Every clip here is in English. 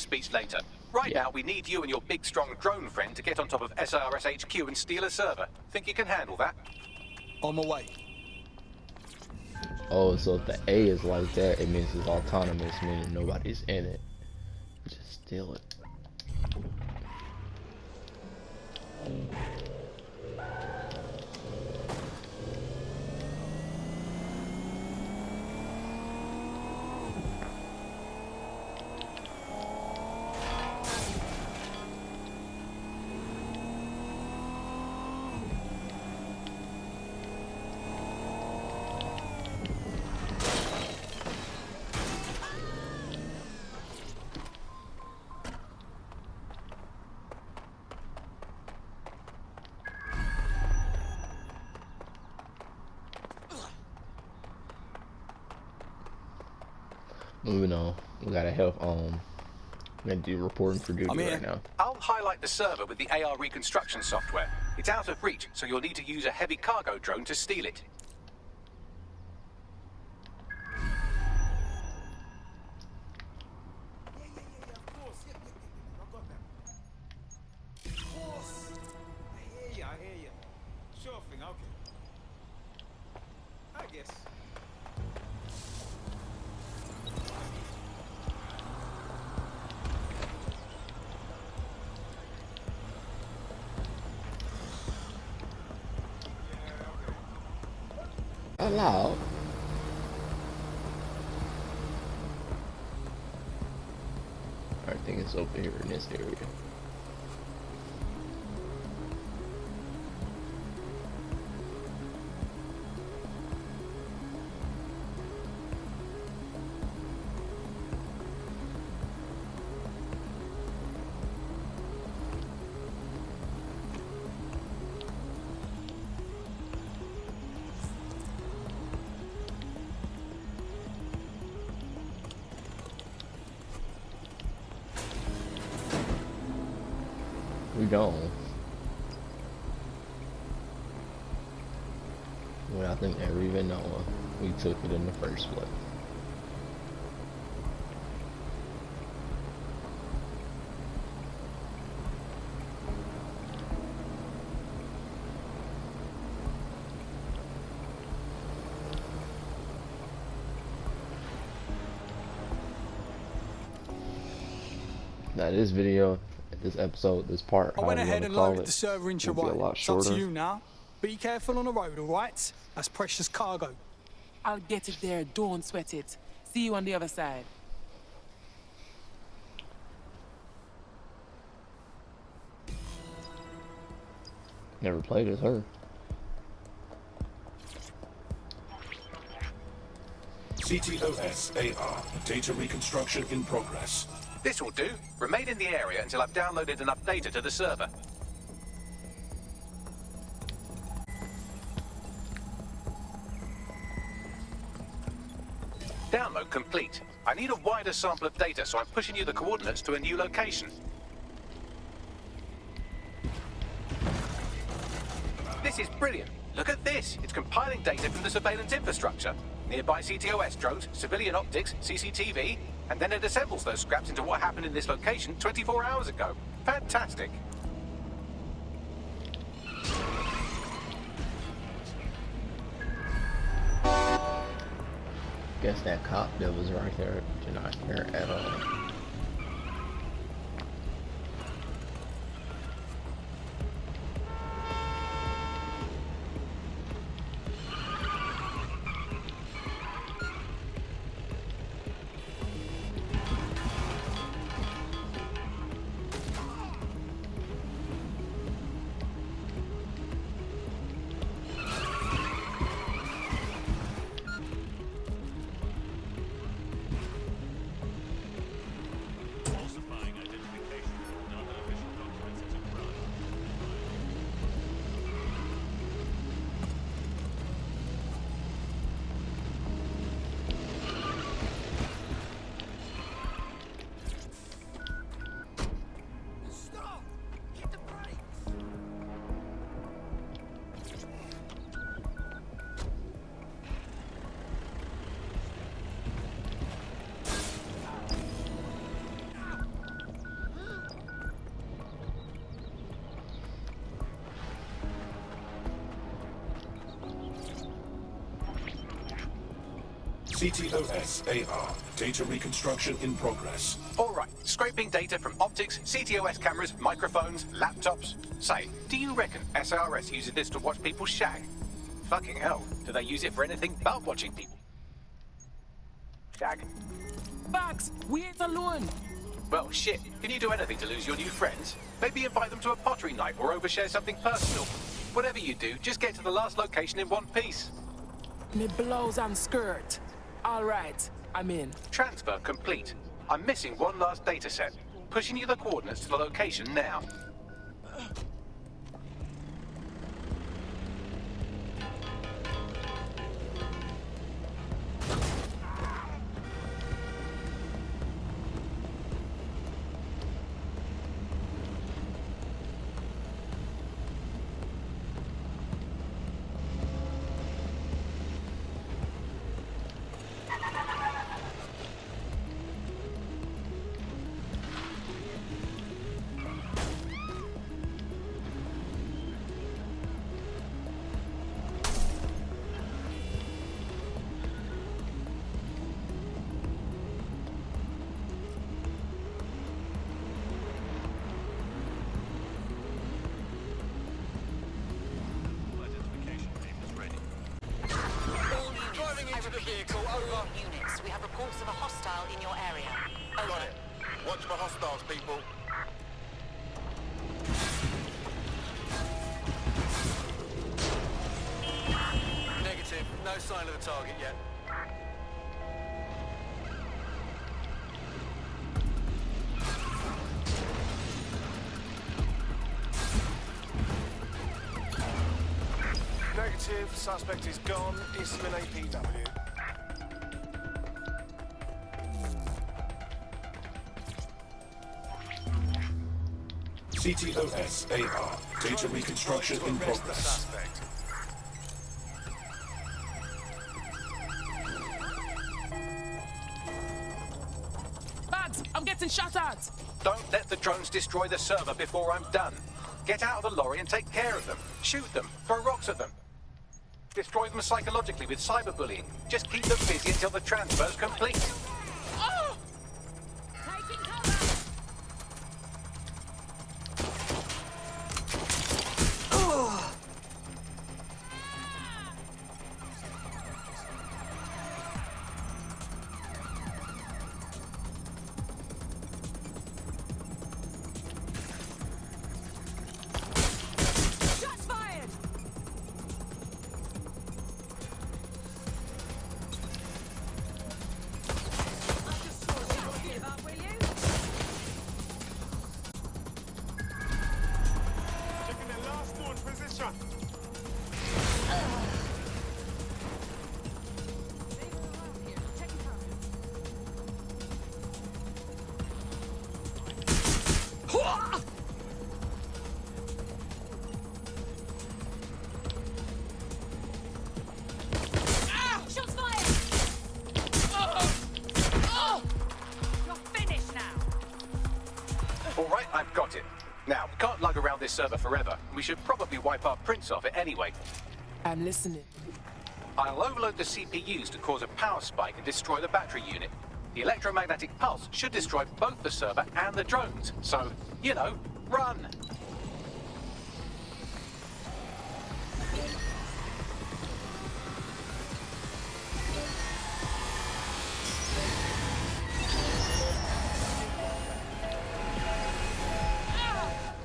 speech later. Right now, we need you and your big, strong drone friend to get on top of SIRS HQ and steal a server. Think you can handle that? On my way. Oh, so if the A is like that, it means it's autonomous, meaning nobody's in it. Just steal it. Moving on, we gotta help. We gotta do reporting for duty right now. I'll highlight the server with the AR reconstruction software. It's out of reach, so you'll need to use a heavy cargo drone to steal it. I hear you. Sure thing, okay. I guess. LAU. I think it's over here in this area. We gone. Well, I think never even know we took it in the first place. Now this video, this episode, this part, I went ahead and loaded the server in will be a lot It's up to shorter. you now. Be careful on the road, alright? That's precious cargo. I'll get it there, don't sweat it. See you on the other side. Never played as her. CTOS AR, data reconstruction in progress. This will do. Remain in the area until I've downloaded enough data to the server. Download complete. I need a wider sample of data, so I'm pushing you the coordinates to a new location. This is brilliant. Look at this. It's compiling data from the surveillance infrastructure. Nearby CTOS drones, civilian optics, CCTV, and then it assembles those scraps into what happened in this location 24 hours ago. Fantastic. Guess that cop that was right there did not care at all. CTOS AR. Data reconstruction in progress. All right, scraping data from optics, CTOS cameras, microphones, laptops. Say, do you reckon SRS uses this to watch people shag? Fucking hell, do they use it for anything but watching people shag? Bugs, we ain't alone. Well, shit, can you do anything to lose your new friends? Maybe invite them to a pottery night or overshare something personal. Whatever you do, just get to the last location in one piece. Me blouse and skirt. All right, I'm in. Transfer complete. I'm missing one last data set. Pushing you the coordinates to the location now. All units, we have reports of a hostile in your area. Over. Got it. Watch for hostiles, people. Negative. No sign of the target yet. Negative. Suspect is gone. Eastman APW. CTOS AR. Data reconstruction in progress. Bugs, I'm getting shot at. Don't let the drones destroy the server before I'm done. Get out of the lorry and take care of them. Shoot them. Throw rocks at them. Destroy them psychologically with cyberbullying. Just keep them busy until the transfer's complete. Oh! Taking cover. Shots fired. Checking the last launch position. Shots fired. You're finished now. All right, I've got it. Now, we can't lug around this server forever. We should probably wipe our prints off it anyway. I'm listening. I'll overload the CPUs to cause a power spike and destroy the battery unit. The electromagnetic pulse should destroy both the server and the drones. So, you know, run!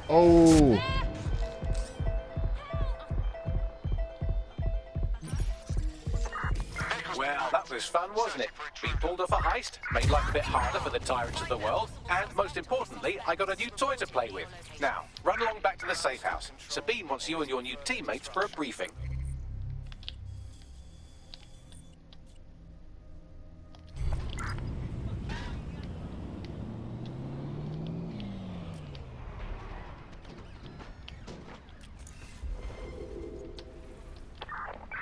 Oh, Well, that was fun, wasn't it? We pulled off a heist, made life a bit harder for the tyrants of the world, and most importantly, I got a new toy to play with. Now, run along back to the safe house. Sabine wants you and your new teammates for a briefing.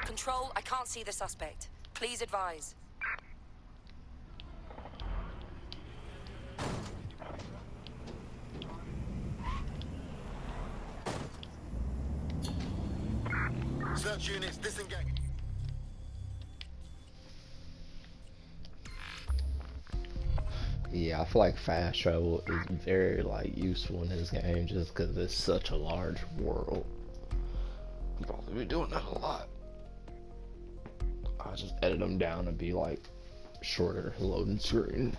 Control, I can't see the suspect. Please advise. Search units disengage. Yeah, I feel like fast travel is very like useful in this game just because it's such a large world. I've probably been doing that a lot. I just edit them down to be like shorter loading screens.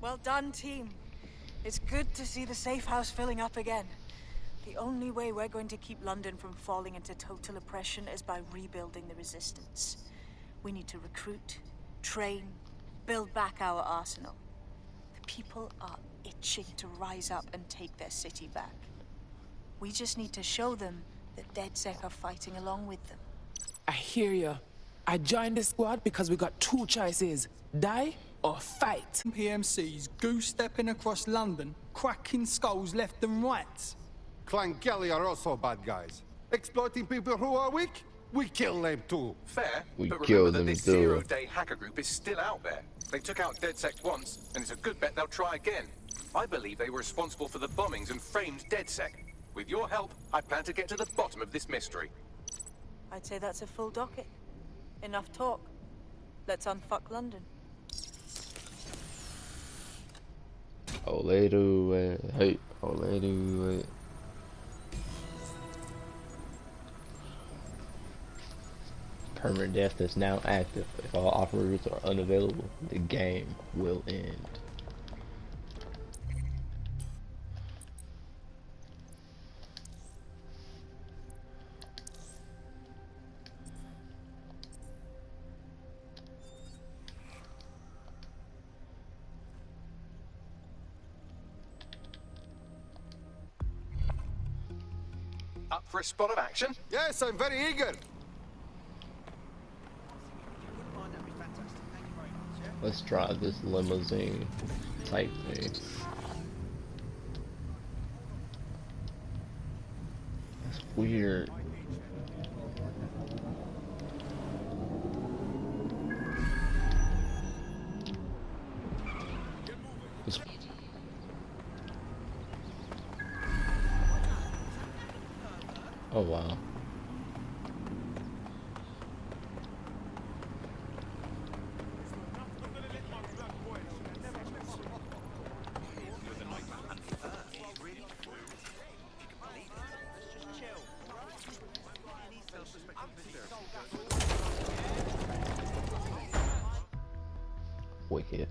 Well done, team. It's good to see the safe house filling up again. The only way we're going to keep London from falling into total oppression is by rebuilding the resistance. We need to recruit, train, build back our arsenal. The people are itching to rise up and take their city back. We just need to show them that DedSec are fighting along with them. I hear you. I joined the squad because we got two choices: die or fight. PMCs goose-stepping across London, cracking skulls left and right. Clan Kelly are also bad guys. Exploiting people who are weak, we kill them too. Fair, We but kill remember that them this too. zero-day hacker group is still out there. They took out DedSec once, and it's a good bet they'll try again. I believe they were responsible for the bombings and framed DedSec. With your help, I plan to get to the bottom of this mystery. I'd say that's a full docket. Enough talk. Let's unfuck London. Ole do it. Hey, ole do it. Permanent death is now active. If all operators are unavailable, the game will end. Up for a spot of action? Yes, I'm very eager. Let's drive this limousine type thing. That's weird. It's oh wow. Wicked.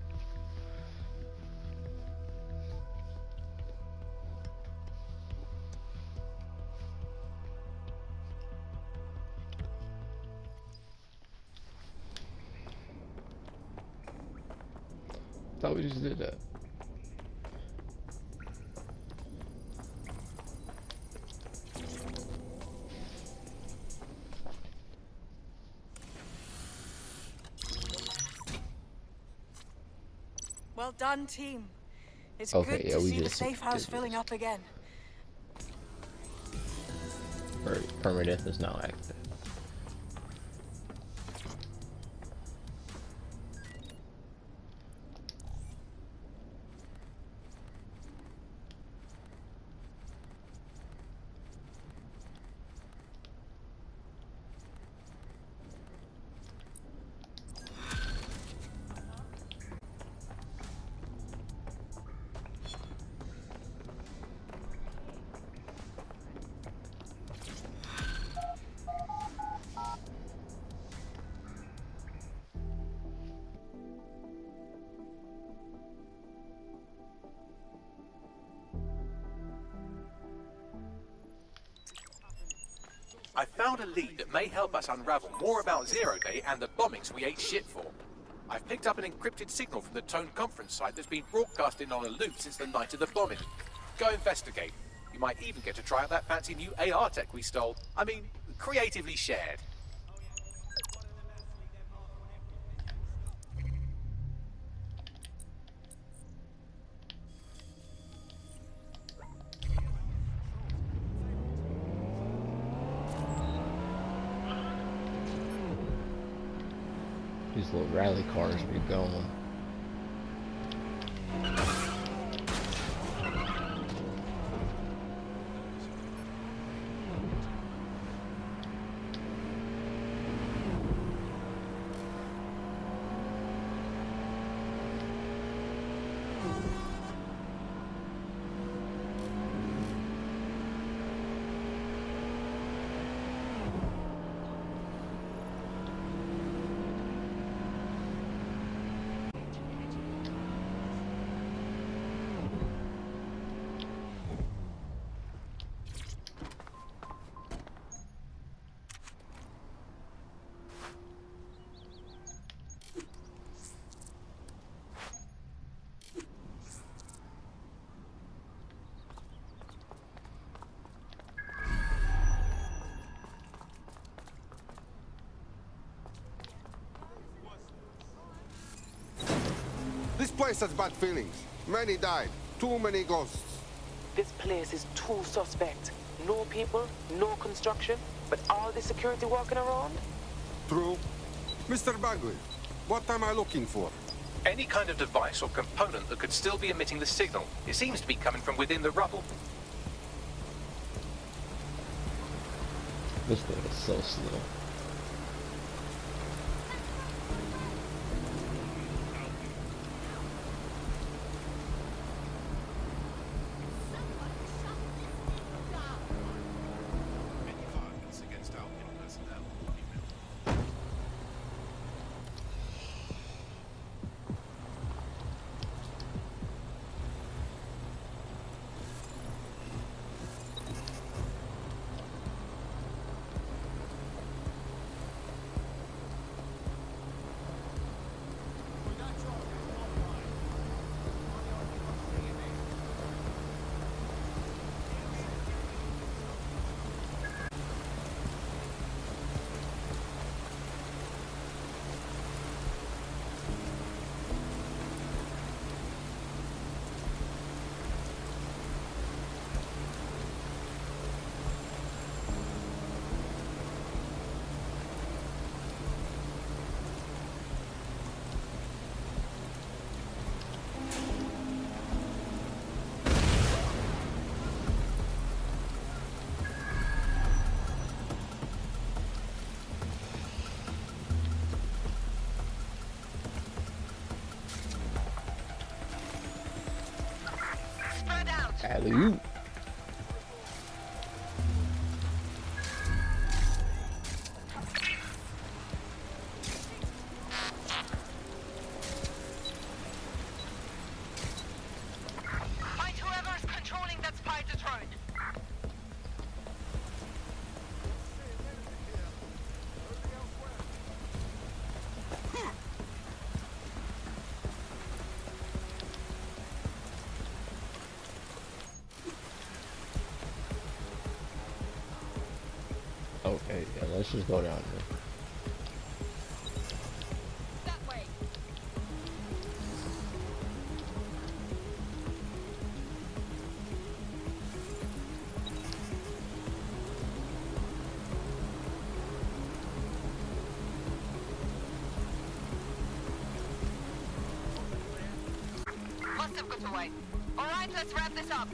Thought we just did that. Well done, team. It's Okay, good yeah, to we see the just safe house did filling this. up again. Permanent death is now active. I found a lead that may help us unravel more about Zero Day and the bombings we ate shit for. I've picked up an encrypted signal from the Tone conference site that's been broadcasting on a loop since the night of the bombing. Go investigate. You might even get to try out that fancy new AR tech we stole. I mean, creatively shared. These little rally cars be going. This place has bad feelings. Many died. Too many ghosts. This place is too suspect. No people, no construction, but all the security walking around? True. Mr. Bagley, what am I looking for? Any kind of device or component that could still be emitting the signal. It seems to be coming from within the rubble. This thing is so slow. LAU. Find whoever's controlling that spy drone. Okay, yeah, let's just go down here. That way. Must have got away. All right, let's wrap this up.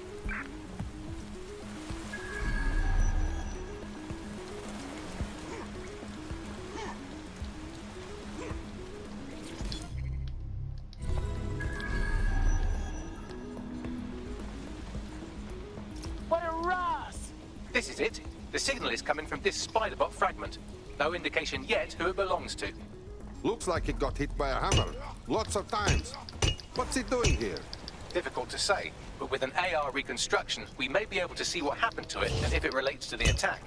What a Ross! This is it. The signal is coming from this spider-bot fragment. No indication yet who it belongs to. Looks like it got hit by a hammer. Lots of times. What's it doing here? Difficult to say, but with an AR reconstruction, we may be able to see what happened to it and if it relates to the attack.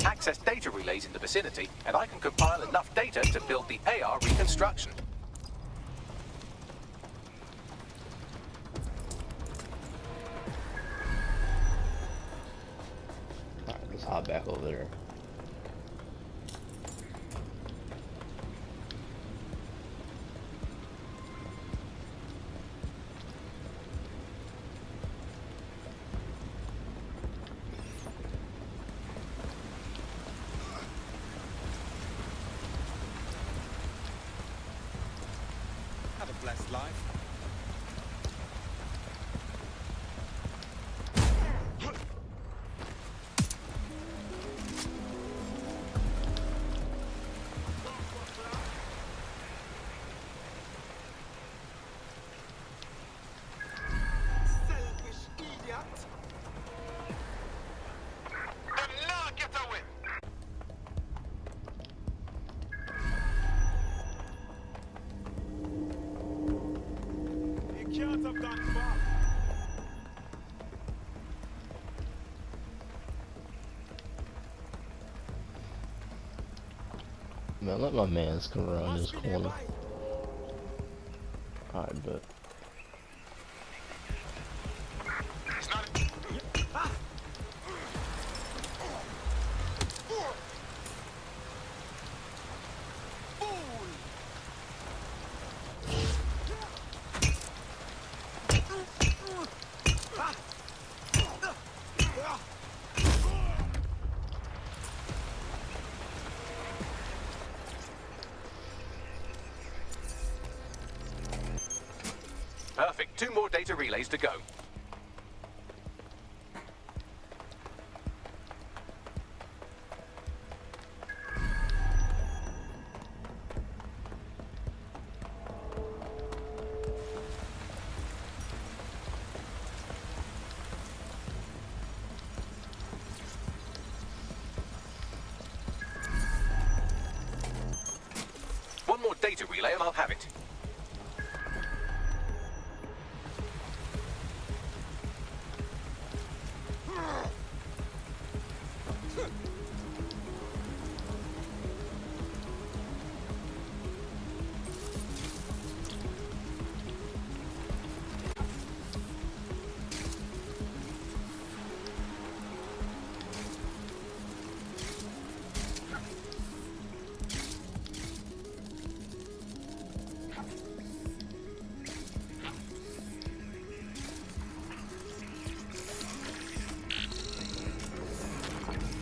Access data relays in the vicinity, and I can compile enough data to build the AR reconstruction. Alright, let's hop hop back over there. Had a blessed life. Can't have gone far. Man, let my mans come around this corner. Alright, but Perfect. 2 more data relays to go. One more data relay and I'll have it.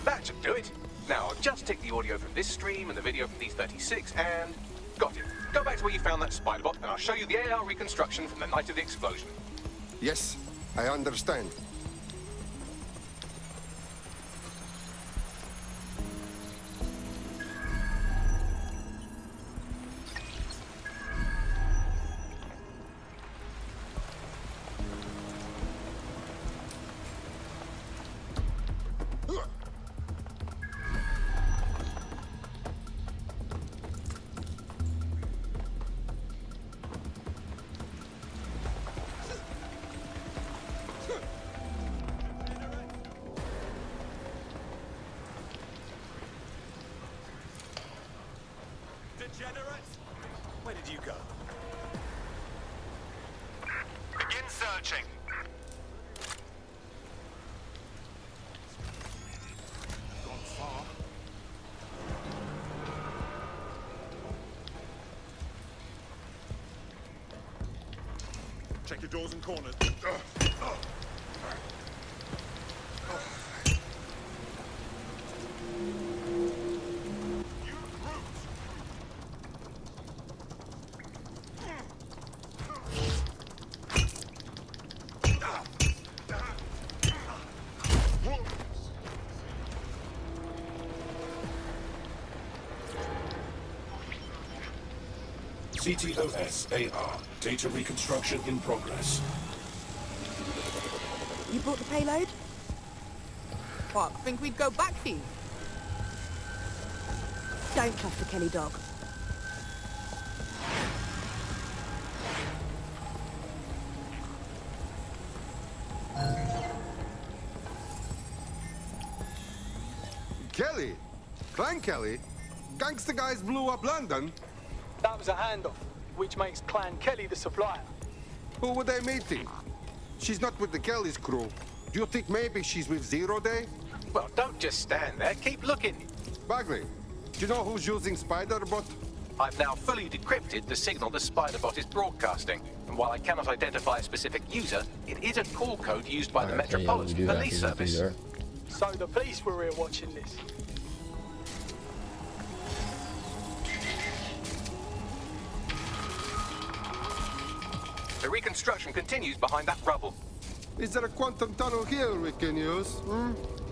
That should do it. Now, I'll just take the audio from this stream and the video from these 36 and... got it. Go back to where you found that spider bot and I'll show you the AR reconstruction from the night of the explosion. Yes, I understand. Degenerates? Where did you go? Begin searching. Gone far. Check your doors and corners. CTOS AR. Data reconstruction in progress. You brought the payload? What, think we'd go back for you? Don't trust the Kelly dog. Kelly? Clan Kelly? Gangster guys blew up London? That was a handoff, which makes Clan Kelly the supplier. Who were they meeting? She's not with the Kelly's crew. Do you think maybe she's with Zero Day? Well, don't just stand there. Keep looking. Bagley, do you know who's using Spider-Bot? I've now fully decrypted the signal the Spider-Bot is broadcasting. And while I cannot identify a specific user, it is a call code used by the Metropolitan Police Service. So the police were here watching this. The reconstruction continues behind that rubble. Is there a quantum tunnel here we can use?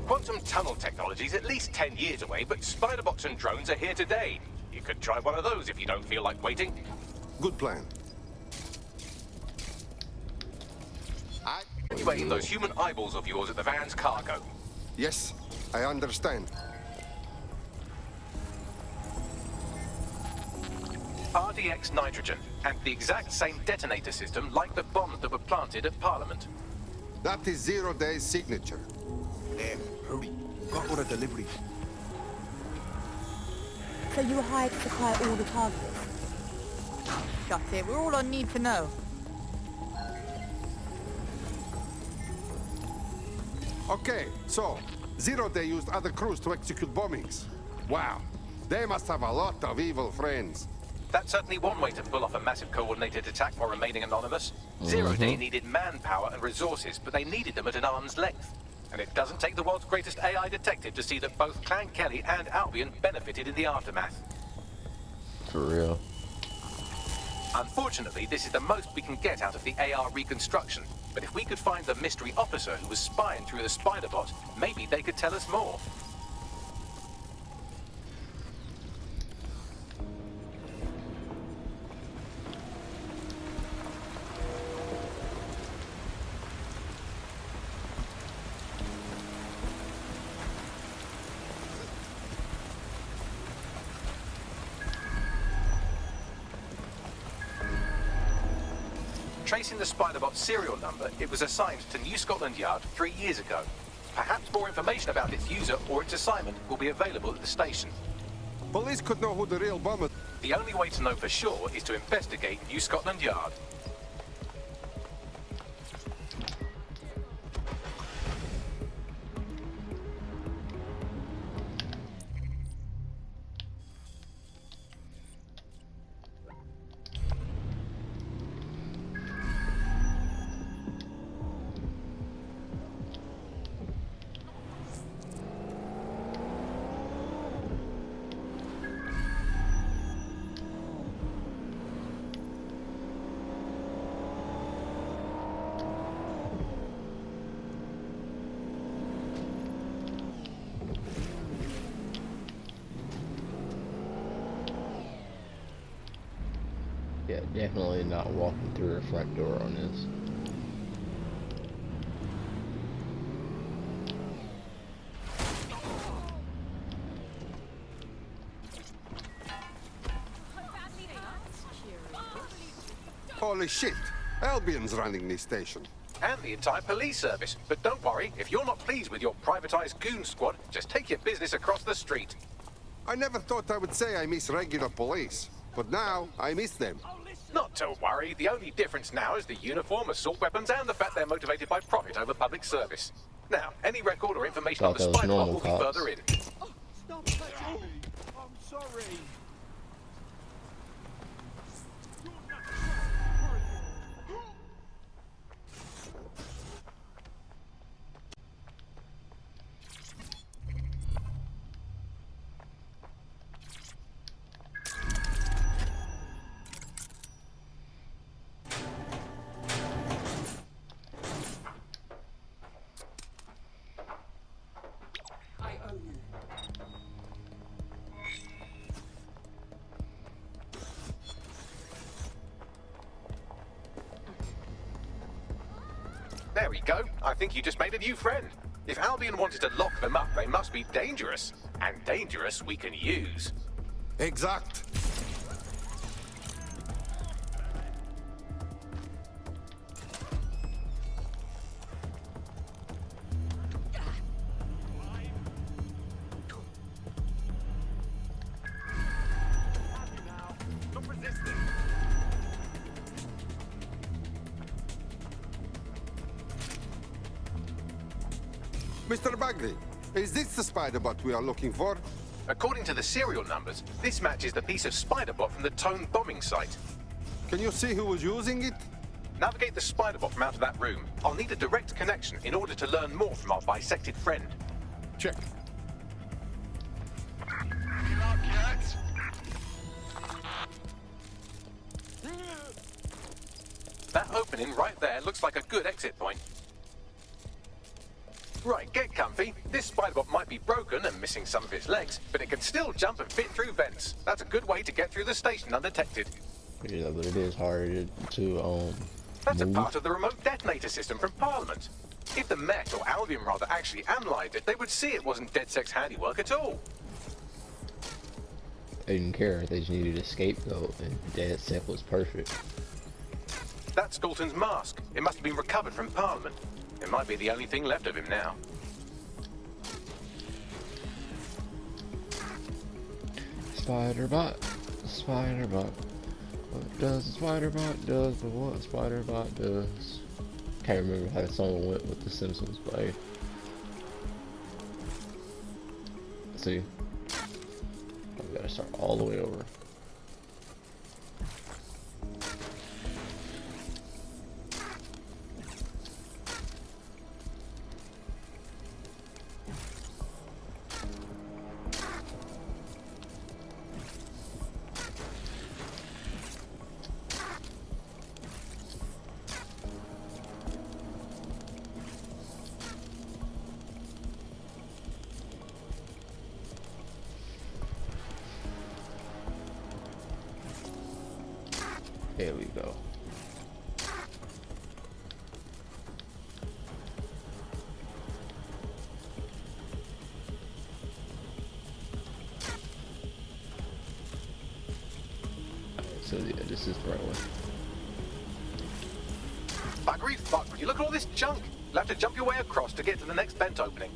Quantum tunnel technology is at least 10 years away, but Spider-Bots and drones are here today. You could try one of those if you don't feel like waiting. Good plan. You aim those human eyeballs of yours at the van's cargo. Yes, I understand. RDX nitrogen, and the exact same detonator system like the bombs that were planted at Parliament. That is 0 Day's signature. There, hurry. Got order delivery. So you were hired to supply all the targets? Got it. We're all on need to know. Okay, so 0 Day used other crews to execute bombings. Wow, they must have a lot of evil friends. That's certainly one way to pull off a massive coordinated attack while remaining anonymous. 0 Day needed manpower and resources, but they needed them at an arm's length. And it doesn't take the world's greatest AI detective to see that both Clan Kelly and Albion benefited in the aftermath. For real. Unfortunately, this is the most we can get out of the AR reconstruction. But if we could find the mystery officer who was spying through the Spider-Bot, maybe they could tell us more. Tracing the Spider-Bot's serial number, it was assigned to New Scotland Yard 3 years ago. Perhaps more information about its user or its assignment will be available at the station. Police could know who the real bomber... The only way to know for sure is to investigate New Scotland Yard. Yeah, definitely not walking through a front door on this. Holy shit! Albion's running this station. And the entire police service. But don't worry, if you're not pleased with your privatized goon squad, just take your business across the street. I never thought I would say I miss regular police, but now I miss them. Not to worry, the only difference now is the uniform, assault weapons, and the fact they're motivated by profit over public service. Now, any record or information on the Spider-Bot will be further in. Oh, stop touching me! I'm sorry! There we go. I think you just made a new friend. If Albion wanted to lock them up, they must be dangerous. And dangerous we can use. Exact. Mr. Bagley, Is this the spider bot we are looking for? According to the serial numbers, this matches the piece of spider bot from the Tone bombing site. Can you see who was using it? Navigate the spider bot from out of that room. I'll need a direct connection in order to learn more from our bisected friend. Check. That opening right there looks like a good exit point. Right, get comfy. This spider bot might be broken and missing some of its legs, but it can still jump and fit through vents. That's a good way to get through the station undetected. Yeah, but it is hard to That's a move. part of the remote detonator system from Parliament. If the Met, or Albion rather, actually analysed it, they would see it wasn't DedSec's handiwork at all. They didn't care. They just needed a scapegoat, and DedSec was perfect. That's Dalton's mask. It must have been recovered from Parliament. It might be the only thing left of him now. Spider-Bot, Spider-Bot. What does a Spider-Bot does, but what a Spider-Bot does. Can't remember how the song went with the Simpsons, but hey. See, I've got to start all the way over. There we go. Alright, so yeah, this is the right one. Buggery fuck, would you look at all this junk? You'll have to jump your way across to get to the next vent opening.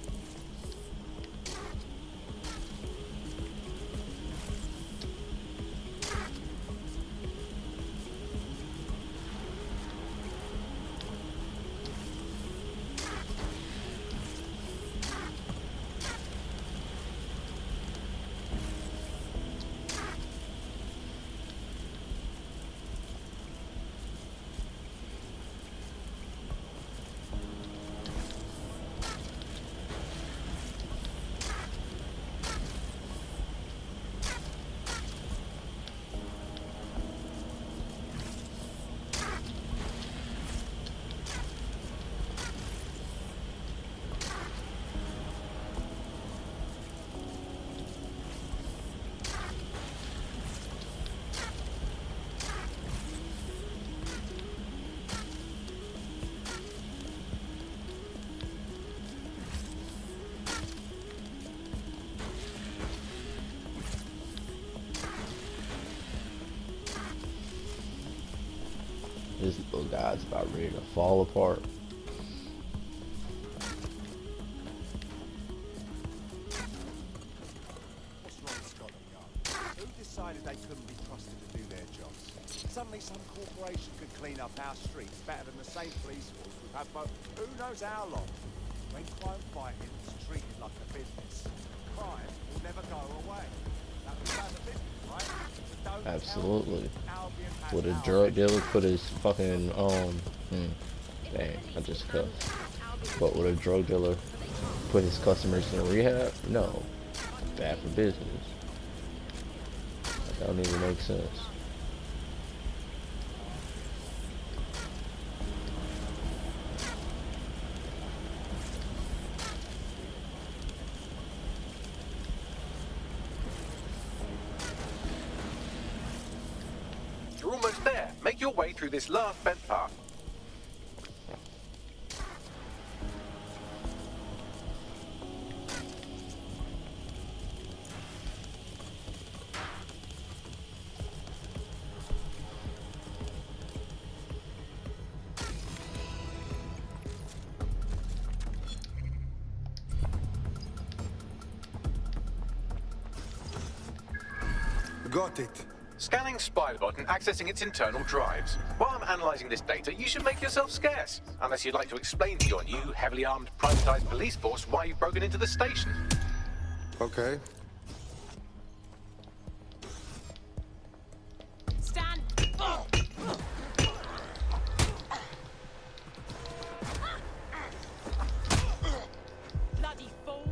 This little guy's about ready to fall apart. What's wrong with Scotland Yard? Who decided they couldn't be trusted to do their jobs? Suddenly some corporation could clean up our streets better than the same police force we've had for who knows how long. When crime fighting is treated like a business, crime will never go away. That was bad business, right? So don't Absolutely. Albion has Would a our drug dealer put his fucking dang, I just cussed. But would a drug dealer put his customers in rehab? No. Bad for business. That don't even make sense. You're almost there. Make your way through this last vent path. Got it. Scanning Spiderbot and accessing its internal drives. While I'm analysing this data, you should make yourself scarce. Unless you'd like to explain to your new, heavily armed, privatised police force why you've broken into the station. Okay. Stand! Bloody fool!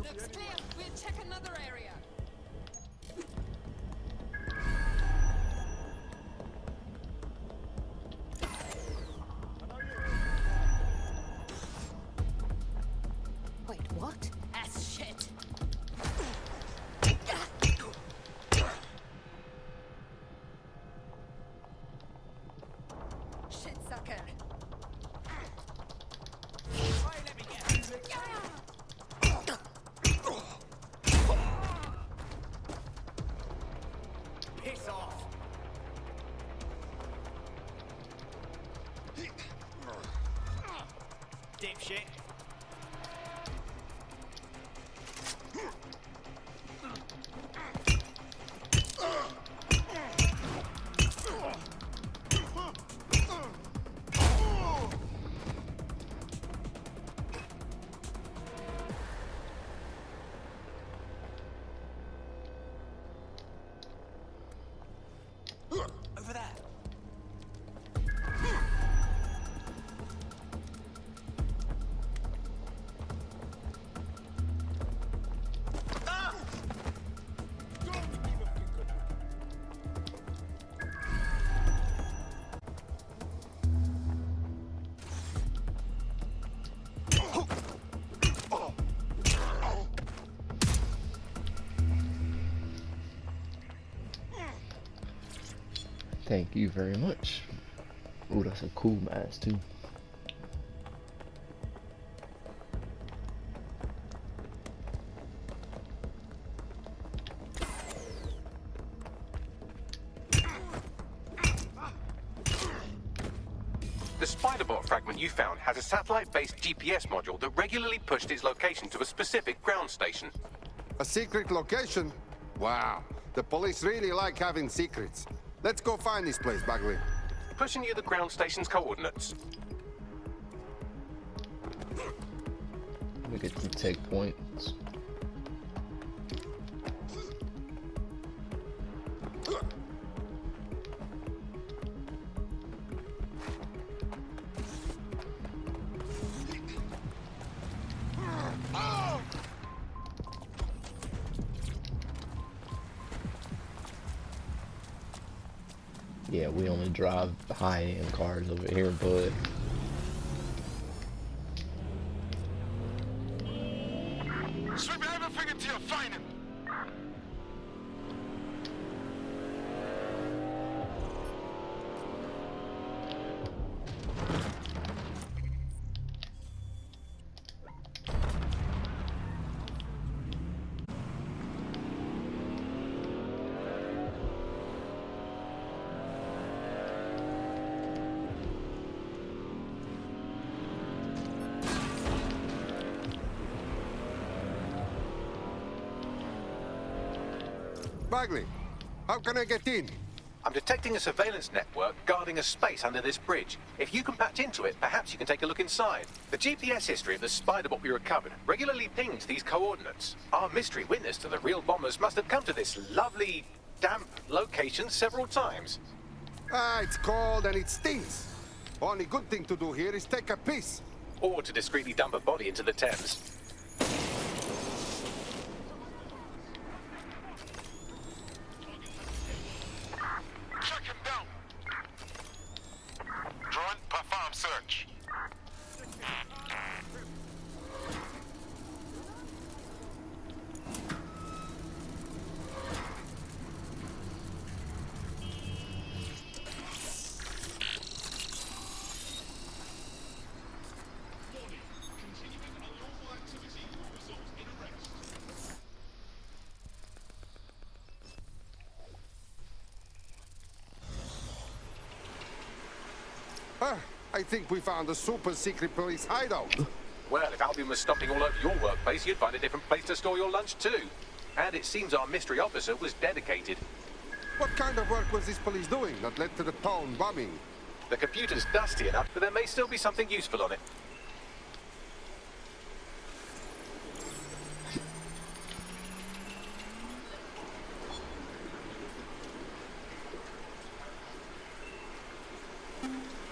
Looks clear. We'll check another area. Wait, what? Ass shit. Shit sucker. Piss off. Dipshit. Over there. Thank you very much. Ooh, that's a cool mask too. The Spiderbot fragment you found has a satellite-based GPS module that regularly pushed its location to a specific ground station. A secret location? Wow. The police really like having secrets. Let's go find this place, Bagley. Pushing you the ground station's coordinates. Let me get some tech points. Yeah, we only drive high-end cars over here, but Sweep everything until you find him. Bagley, how can I get in? I'm detecting a surveillance network guarding a space under this bridge. If you can patch into it, perhaps you can take a look inside. The GPS history of the Spiderbot we recovered regularly pings these coordinates. Our mystery witness to the real bombers must have come to this lovely, damp location several times. Ah, it's cold and it stinks. Only good thing to do here is take a piss. Or to discreetly dump a body into the Thames. Check him down. Drone, perform search. I think we found a super secret police hideout. Well, if Albion was stomping all over your workplace, you'd find a different place to store your lunch too. And it seems our mystery officer was dedicated. What kind of work was this police doing that led to the town bombing? The computer's dusty enough, but there may still be something useful on it.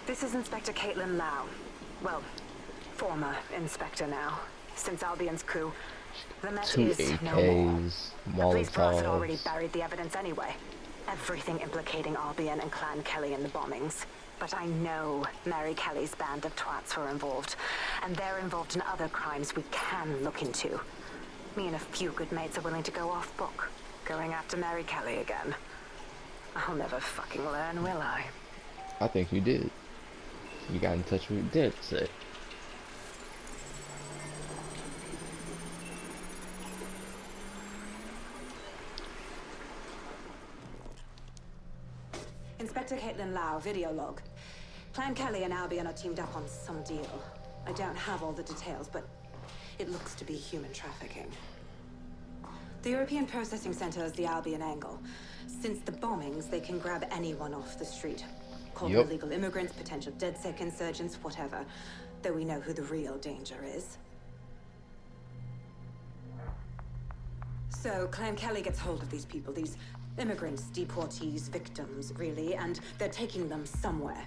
This is Inspector KAITLIN LAU. Well, former inspector now. Since Albion's coup, the Met Two is no more. AKs, The police brass had Molotovs. already buried the evidence anyway. Everything implicating Albion and Clan Kelly in the bombings. But I know Mary Kelly's band of twats were involved, and they're involved in other crimes we can look into. Me and a few good mates are willing to go off book, going after Mary Kelly again. I'll never fucking learn, will I? I think you did. You got in touch with DedSec. Inspector KAITLIN LAU, video log. Clan Kelly and Albion are teamed up on some deal. I don't have all the details, but it looks to be human trafficking. The European Processing Center is the Albion angle. Since the bombings, they can grab anyone off the street. Call them illegal immigrants, potential DedSec insurgents, whatever. Though we know who the real danger is. So, Clan Kelly gets hold of these people, these immigrants, deportees, victims, really, and they're taking them somewhere.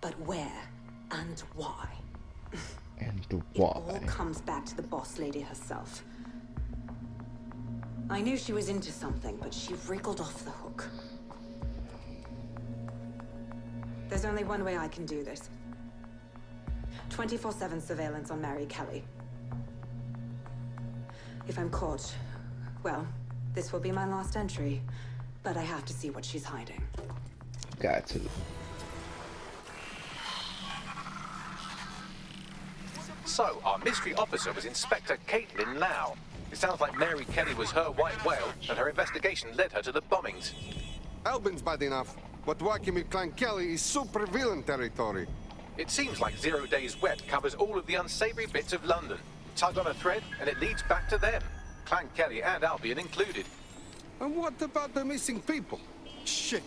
But where and why? And It all comes back to the boss lady herself. I knew she was into something, but she wriggled off the hook. There's only one way I can do this. 24/7 surveillance on Mary Kelly. If I'm caught, well, this will be my last entry. But I have to see what she's hiding. Got to. So, our mystery officer was Inspector KAITLIN LAU. It sounds like Mary Kelly was her white whale, and her investigation led her to the bombings. Albion's bad enough, but working with Clan Kelly is super villain territory. It seems like 0 Days Wet covers all of the unsavory bits of London. Tug on a thread, and it leads back to them. Clan Kelly and Albion included. And what about the missing people? Shit!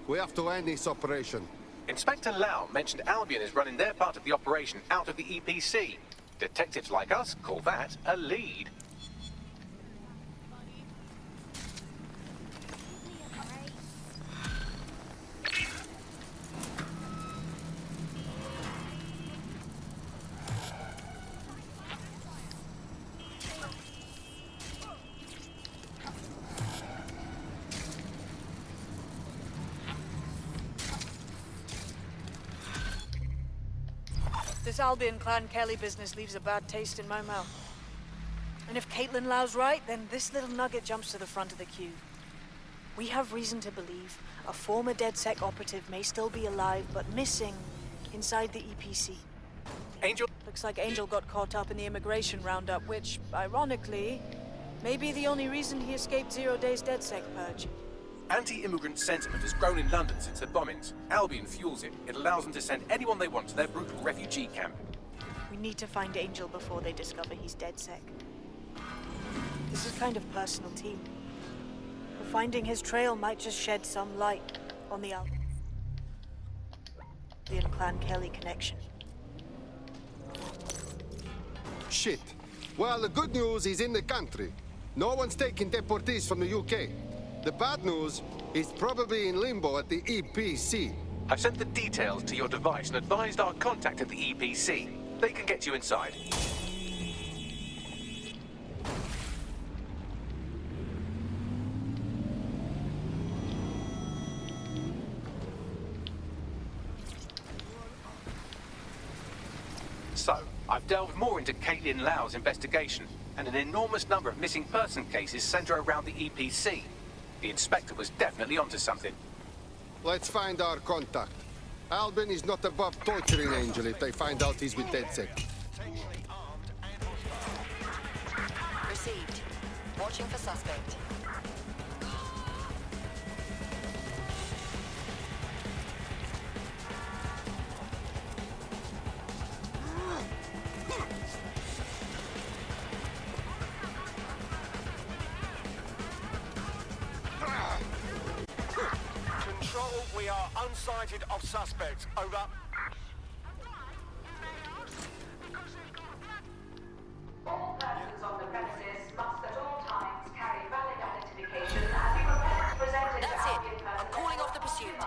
We have to end this operation. Inspector Lau mentioned Albion is running their part of the operation out of the EPC. Detectives like us call that a lead. This Albion Clan Kelly business leaves a bad taste in my mouth. And if KAITLIN Lau's right, then this little nugget jumps to the front of the queue. We have reason to believe a former DedSec operative may still be alive, but missing inside the EPC. Angel? Looks like Angel got caught up in the immigration roundup, which, ironically, may be the only reason he escaped 0 Days DedSec purge. Anti-immigrant sentiment has grown in London since the bombings. Albion fuels it. It allows them to send anyone they want to their brutal refugee camp. We need to find Angel before they discover he's DedSec. This is kind of personal, team. But finding his trail might just shed some light on the Albion Clan Kelly connection. Shit. Well, the good news is in the country. No one's taking deportees from the UK. The bad news is probably in limbo at the EPC. I've sent the details to your device and advised our contact at the EPC. They can get you inside. So, I've delved more into KAITLIN Lau's investigation, and an enormous number of missing person cases center around the EPC. The inspector was definitely onto something. Let's find our contact. Albion is not above torturing Angel if they find out he's with DedSec. Received. Watching for suspect. are unsighted of suspects. Over. All persons on the premises must at all times carry valid identification and be prepared to present it That's to it. Albion personnel. I'm calling off the pursuit.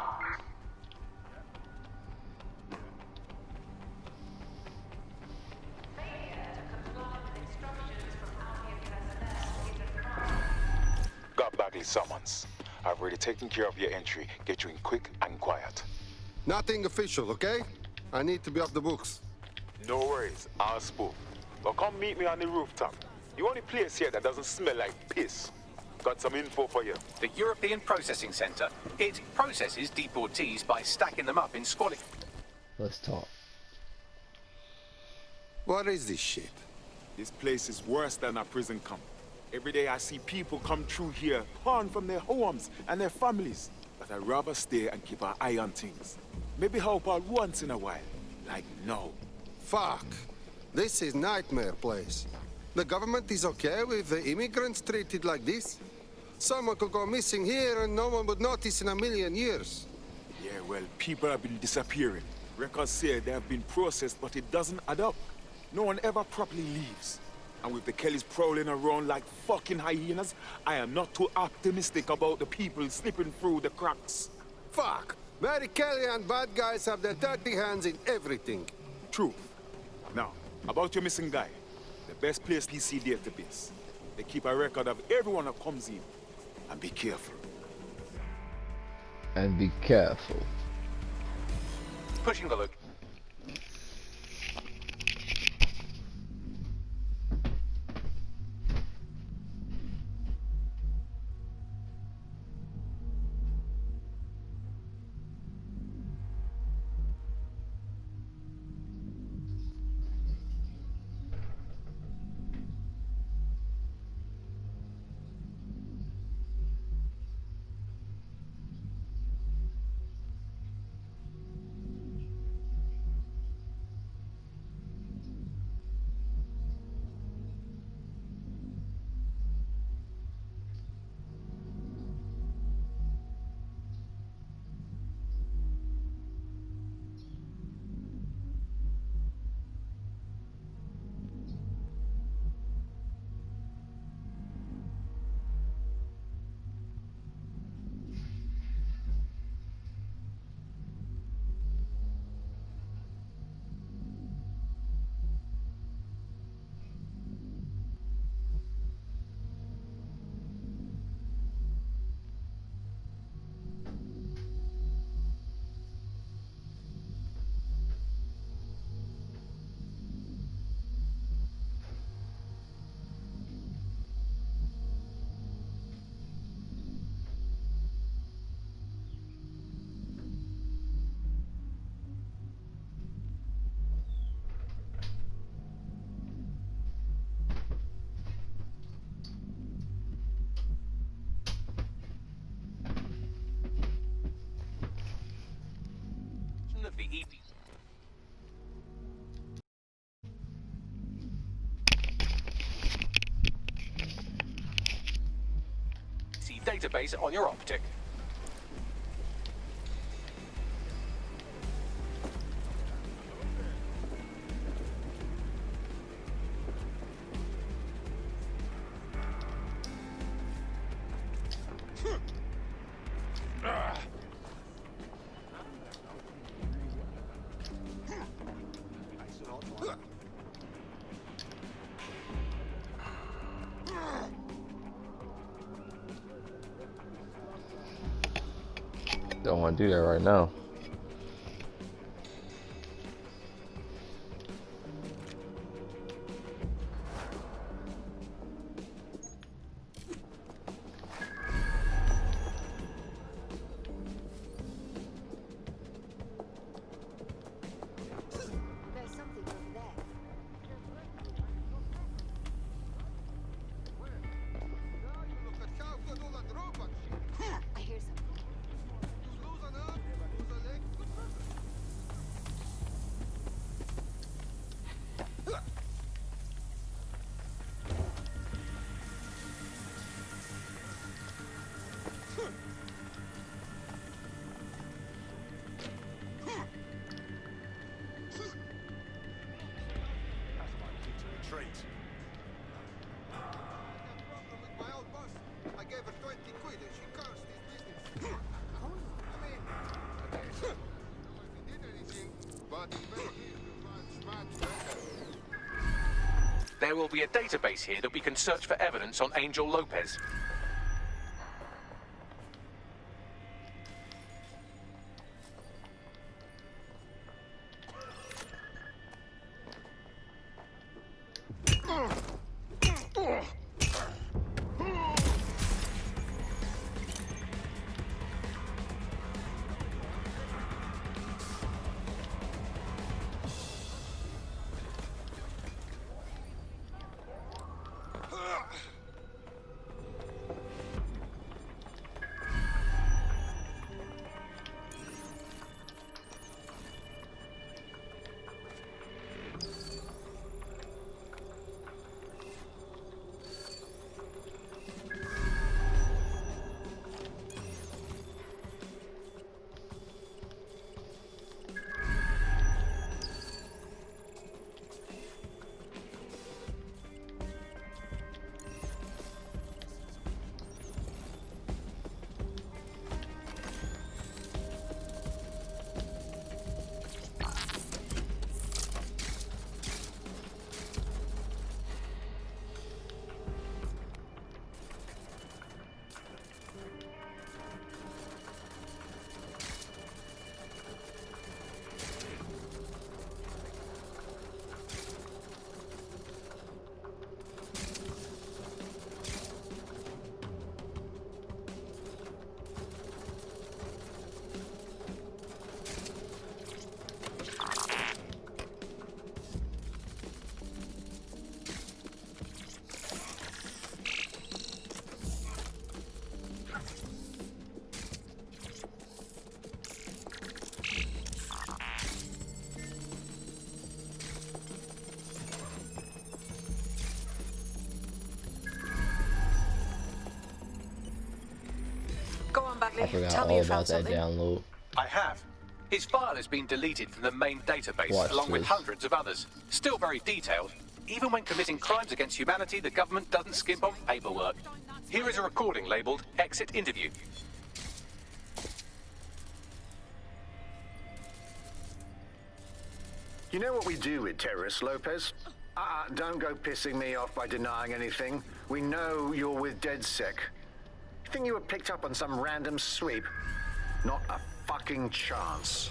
Got Bagley's summons. I've already taken care of your entry. Get you in quick and quiet. Nothing official, okay? I need to be off the books. No worries, I'll spoof. But come meet me on the rooftop. The only place here that doesn't smell like piss. Got some info for you. The European Processing Center. It processes deportees by stacking them up in squalid. Let's talk. What is this shit? This place is worse than a prison camp. Every day I see people come through here, torn from their homes and their families. But I'd rather stay and keep an eye on things. Maybe help out once in a while. Like no. Fuck. This is nightmare place. The government is okay with the immigrants treated like this? Someone could go missing here and no one would notice in a million years. Yeah, well, people have been disappearing. Records say they have been processed, but it doesn't add up. No one ever properly leaves. And with the Kellys prowling around like fucking hyenas, I am not too optimistic about the people slipping through the cracks. Fuck. Mary Kelly and bad guys have their dirty hands in everything. True. Now, about your missing guy. The best place PC database. They keep a record of everyone that comes in. And be careful. And be careful. Pushing the loop. Of the database on your optic. Don't want to do that right now. will be a database here that we can search for evidence on Angel Lopez. I forgot Tell me all you found about that something. download. I have. His file has been deleted from the main database, Watch along with this. hundreds of others. Still very detailed. Even when committing crimes against humanity, the government doesn't skimp on paperwork. Here is a recording labeled Exit Interview. You know what we do with terrorists, Lopez? Don't go pissing me off by denying anything. We know you're with DedSec. You think you were picked up on some random sweep? Not a fucking chance.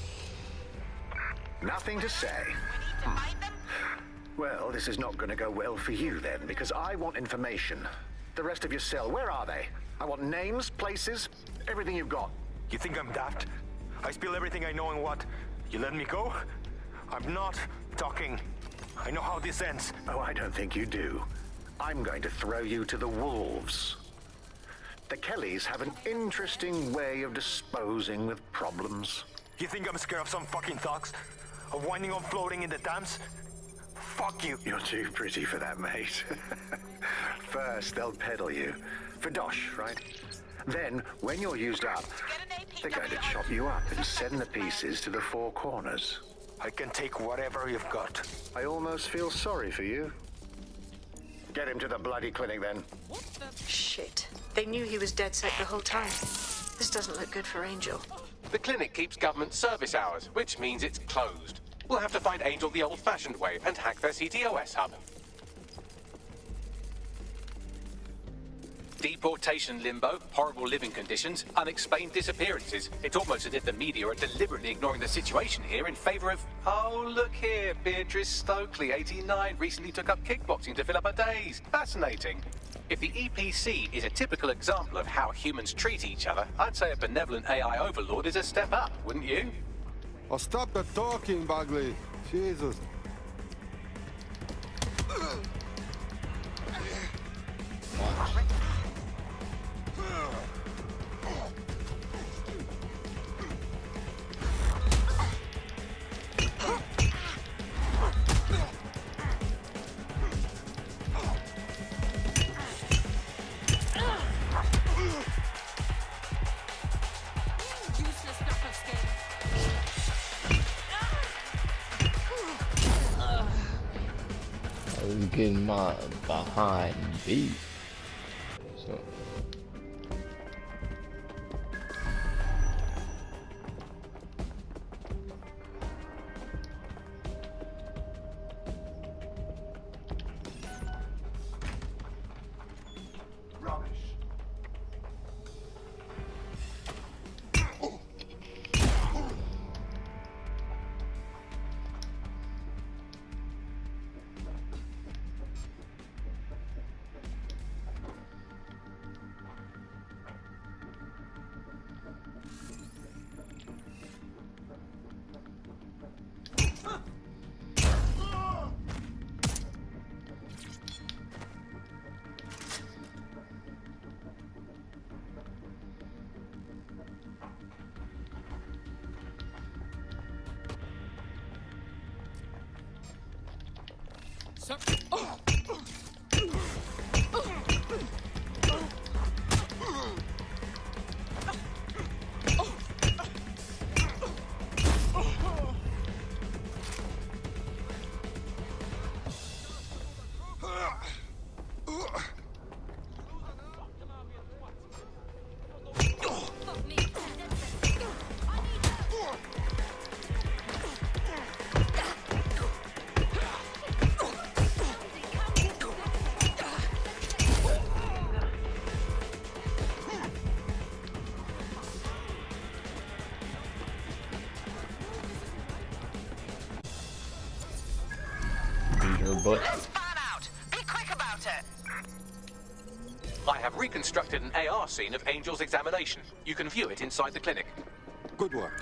Nothing to say. Well, this is not going to go well for you then, because I want information. The rest of your cell, where are they? I want names, places, everything you've got. You think I'm daft? I spill everything I know and what? You let me go? I'm not talking. I know how this ends. Oh, I don't think you do. I'm going to throw you to the wolves. The Kellys have an interesting way of disposing with problems. You think I'm scared of some fucking thugs? Of winding up floating in the dams? Fuck you. You're too pretty for that, mate. First, they'll peddle you. For dosh, right? Then, when you're used up, they're going to chop you up and send the pieces to the four corners. I can take whatever you've got. I almost feel sorry for you. Get him to the bloody clinic, then. Shit. They knew he was DedSec the whole time. This doesn't look good for Angel. The clinic keeps government service hours, which means it's closed. We'll have to find Angel the old-fashioned way and hack their CTOS hub. Deportation limbo, horrible living conditions, unexplained disappearances. It's almost as if the media are deliberately ignoring the situation here in favor of... Oh, look here, Beatrice Stokely, 89, recently took up kickboxing to fill up her days. Fascinating. If the EPC is a typical example of how humans treat each other, I'd say a benevolent AI overlord is a step up, wouldn't you? Oh, stop the talking, Bagley. Jesus. Getting my behind beat. So But I have reconstructed an AR scene of Angel's examination. You can view it inside the clinic. Good work.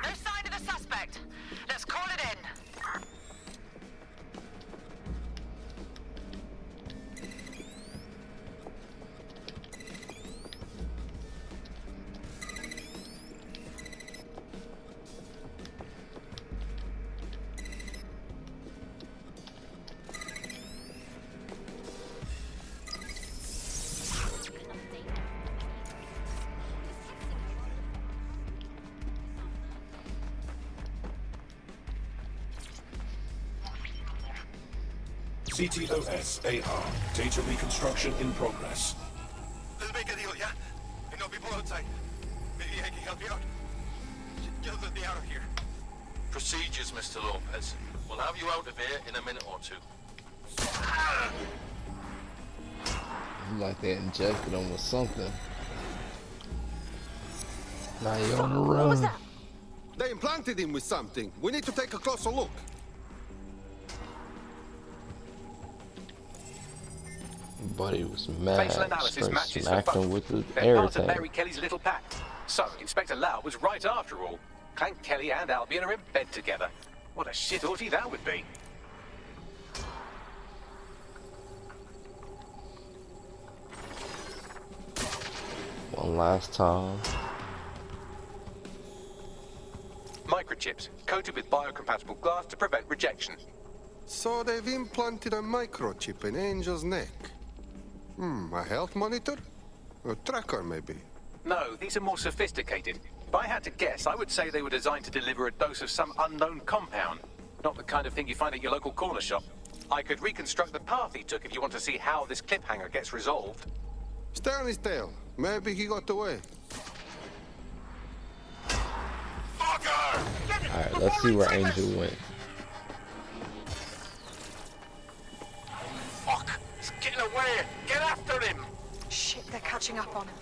No sign of the suspect. Let's call it in. CTOS AR. Data reconstruction in progress. Let's make a deal, yeah? I know people outside. Maybe I can help you out. Get me out of here. Procedures, Mr. Lopez. We'll have you out of here in a minute or two. like they injected him with something. Now you're on the run. What was that? They implanted him with something. We need to take a closer look. Buddy was mad. Facial analysis Started matches for smacking both. with the They're air part of tank. Mary Kelly's little pack. So, Inspector LAU was right after all. Clank Kelly and Albion are in bed together. What a shit orgy that would be. One last time. Microchips, coated with biocompatible glass to prevent rejection. So they've implanted a microchip in Angel's neck. A health monitor? A tracker, maybe? No, these are more sophisticated. If I had to guess, I would say they were designed to deliver a dose of some unknown compound. Not the kind of thing you find at your local corner shop. I could reconstruct the path he took if you want to see how this cliffhanger gets resolved. Stay on his tail. Maybe he got away. Alright, let's see where Angel went. Fuck! He's getting away! Get after him! Shit, they're catching up on him.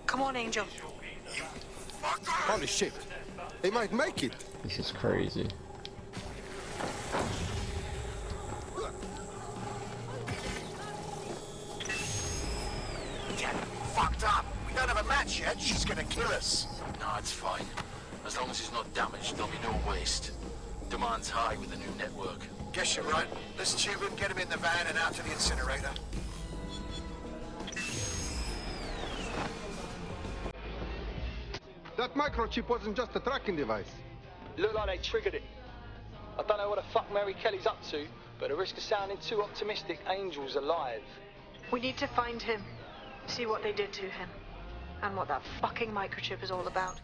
Come on, Angel. Holy shit. He might make it. This is crazy. Get fucked up! We don't have a match yet. She's gonna kill us. No, it's fine. As long as he's not damaged, there'll be no waste. Demand's high with the new network. Guess you're right. Let's tube him, get him in the van and out to the incinerator. That microchip wasn't just a tracking device. Looked like they triggered it. I don't know what the fuck Mary Kelly's up to, but at risk of sounding too optimistic, Angel's alive. We need to find him, see what they did to him, and what that fucking microchip is all about.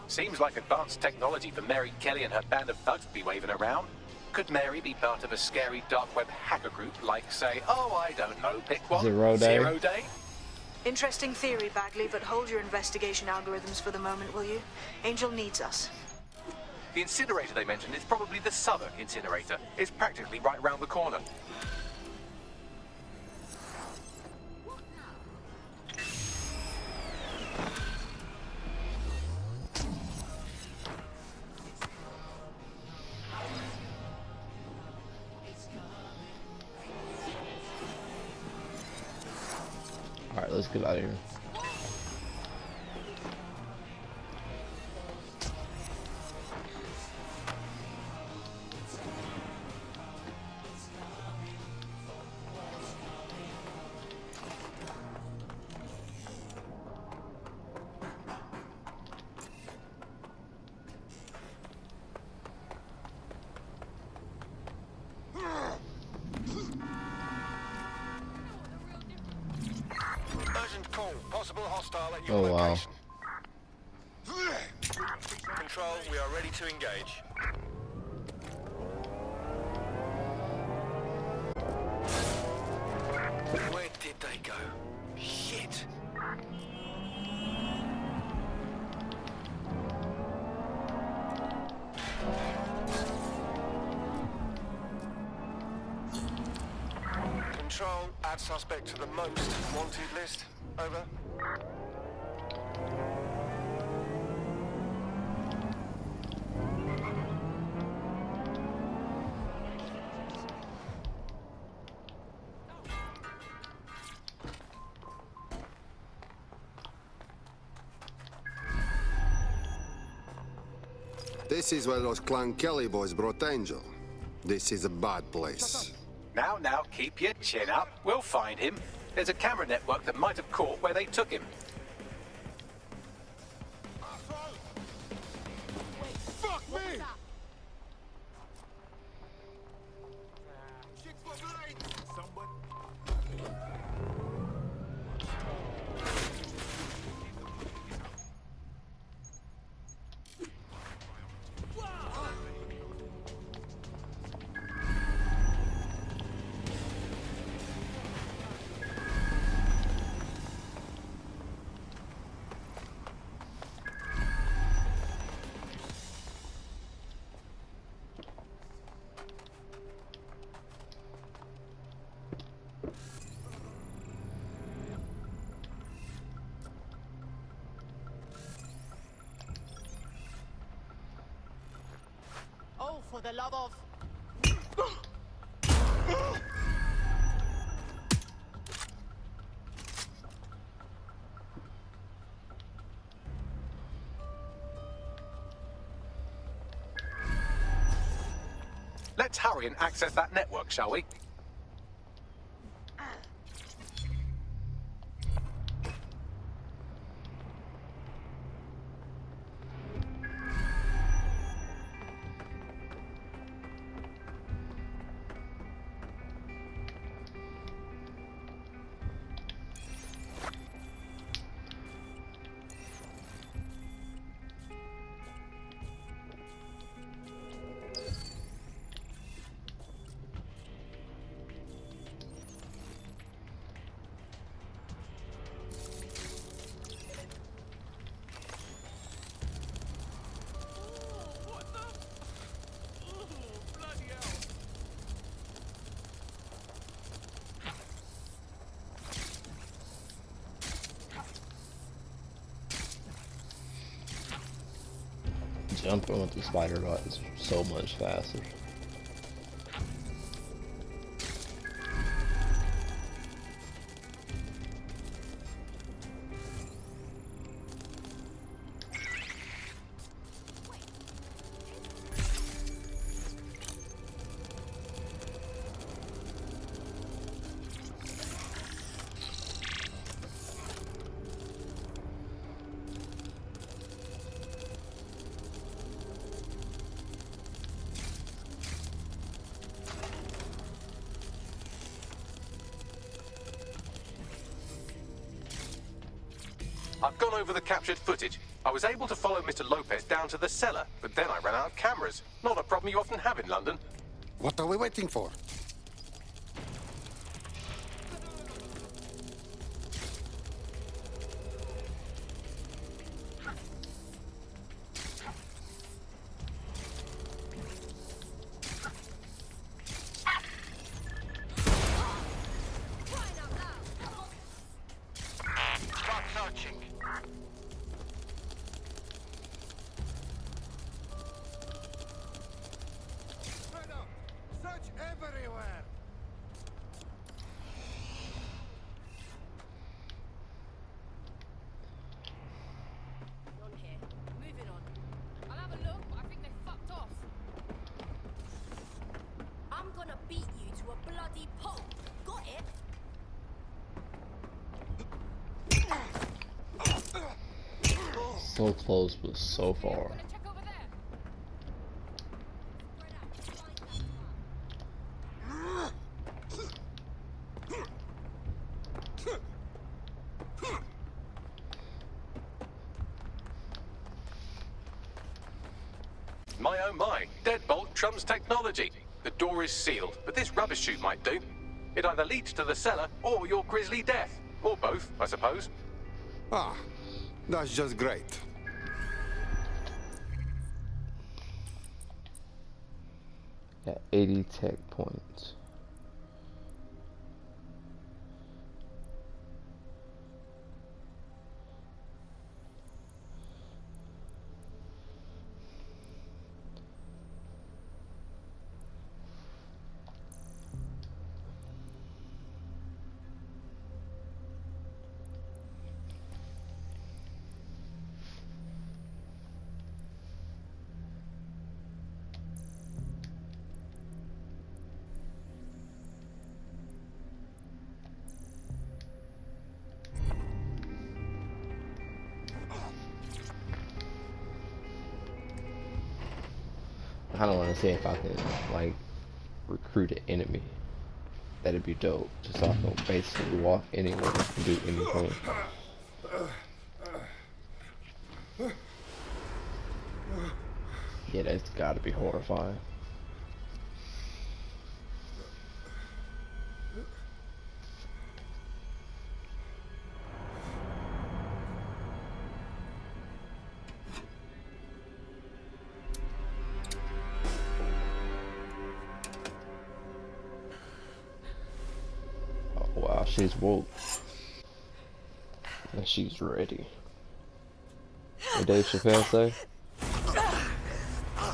Seems like advanced technology for Mary Kelly and her band of thugs to be waving around. Could Mary be part of a scary dark web hacker group like, say, oh, I don't know, pick one? Zero Day? Zero Day? Interesting theory, Bagley, but hold your investigation algorithms for the moment, will you? Angel needs us. The incinerator they mentioned is probably the Southwark incinerator. It's practically right round the corner. Alright, let's get out of here. Control, possible hostile at your Oh wow. location. Control, we are ready to engage. Where did they go? Shit! Control, add suspect to the most wanted list. Over. This is where those Clan Kelly boys brought Angel. This is a bad place. Now, keep your chin up. We'll find him. There's a camera network that might have caught where they took him. Fuck me! Oh, for the love of... Let's hurry and access that network, shall we? Jumping with the spider bot is so much faster. I've gone over the captured footage. I was able to follow Mr. Lopez down to the cellar, but then I ran out of cameras. Not a problem you often have in London. What are we waiting for? Start searching. Search everywhere! On here. Moving on. I'll have a look, but I think they fucked off. I'm gonna beat you to a bloody pulp. Got it? So close, but so far. oh my. Deadbolt trumps technology. The door is sealed, but this rubbish chute might do. It either leads to the cellar or your grisly death. Or both, I suppose. Ah, that's just great. Got 80 tech points. I don't want to see if I can like recruit an enemy. That'd be dope. Just so I can basically walk anywhere and do anything. Yeah, that's gotta be horrifying. Wow, she's woke. And she's ready. What Dave Chappelle say?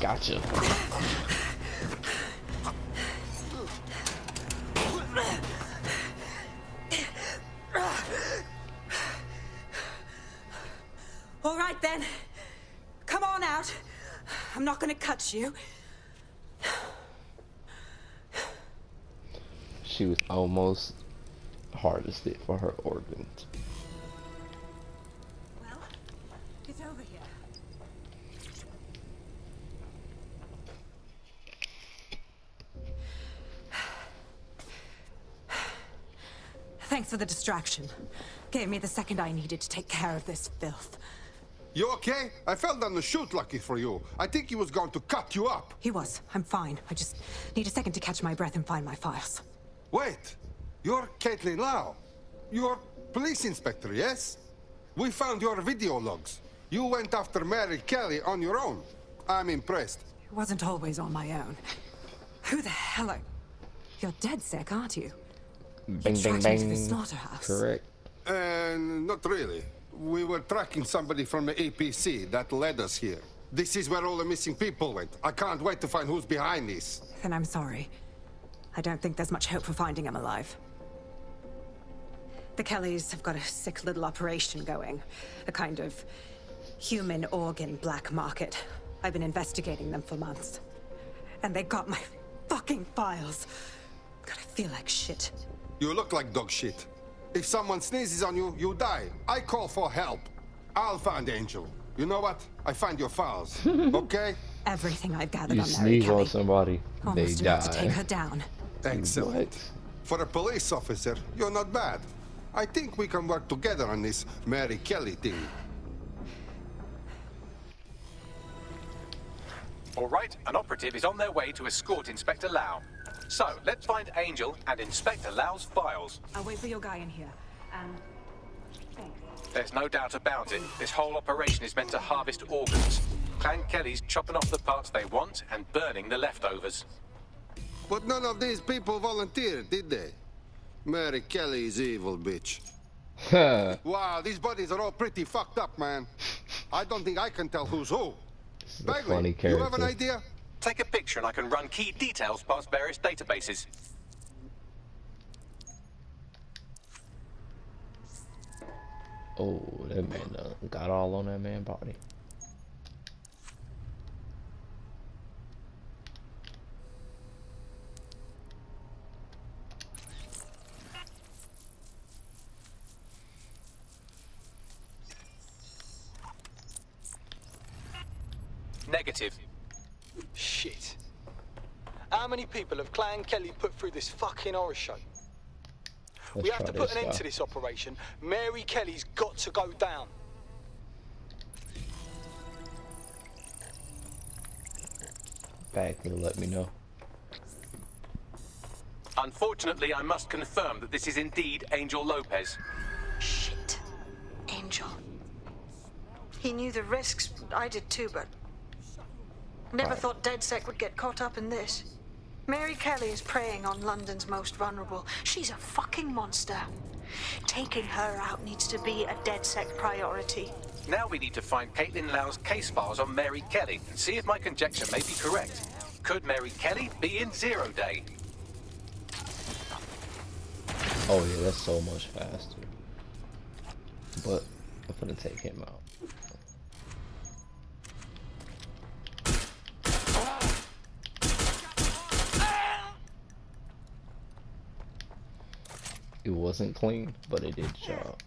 Gotcha. All right then. Come on out. I'm not gonna cut you. She was almost harvested for her organs. Well, it's over here. Thanks for the distraction. Gave me the second I needed to take care of this filth. You okay? I fell down the chute, lucky for you. I think he was going to cut you up. He was. I'm fine. I just need a second to catch my breath and find my files. Wait, you're KAITLIN LAU. You're police inspector, yes? We found your video logs. You went after Mary Kelly on your own. I'm impressed. It wasn't always on my own. Who the hell are... You're dead sick, aren't you? Bang, You bang, tracked into the bang. slaughterhouse. Correct. Not really. We were tracking somebody from the APC that led us here. This is where all the missing people went. I can't wait to find who's behind this. Then I'm sorry. I don't think there's much hope for finding him alive. The Kellys have got a sick little operation going. A kind of human organ black market. I've been investigating them for months. And they got my fucking files. God, I feel like shit. You look like dog shit. If someone sneezes on you, you die. I call for help. I'll find Angel. You know what? I find your files. Okay? Everything I've gathered You on Mary sneeze Kelly. on somebody, Almost they enough to die. take her down. Excellent. For a police officer, you're not bad. I think we can work together on this Mary Kelly thing. All right, an operative is on their way to escort Inspector LAU. So, let's find Angel and Inspector LAU's files. I'll wait for your guy in here. And... There's no doubt about it. This whole operation is meant to harvest organs. Clan Kelly's chopping off the parts they want and burning the leftovers. But none of these people volunteered, did they? Mary Kelly's evil, bitch. Wow, these bodies are all pretty fucked up, man. I don't think I can tell who's who. Funny you have an character. idea? Take a picture and I can run key details past various databases. Oh, that man got all on that man's body. Negative. Shit. How many people have Clan Kelly put through this fucking horror show? We have to put an end to this operation. Mary Kelly's got to go down. back and let me know. Unfortunately, I must confirm that this is indeed Angel Lopez. Shit. Angel. He knew the risks. I did too, but... Never thought DedSec would get caught up in this. Mary Kelly is preying on London's most vulnerable. She's a fucking monster. Taking her out needs to be a DedSec priority. Now we need to find KAITLIN LAU's case files on Mary Kelly and see if my conjecture may be correct. Could Mary Kelly be in Zero Day? Oh yeah, that's so much faster. But I'm gonna take him out. It wasn't clean, but it did the job.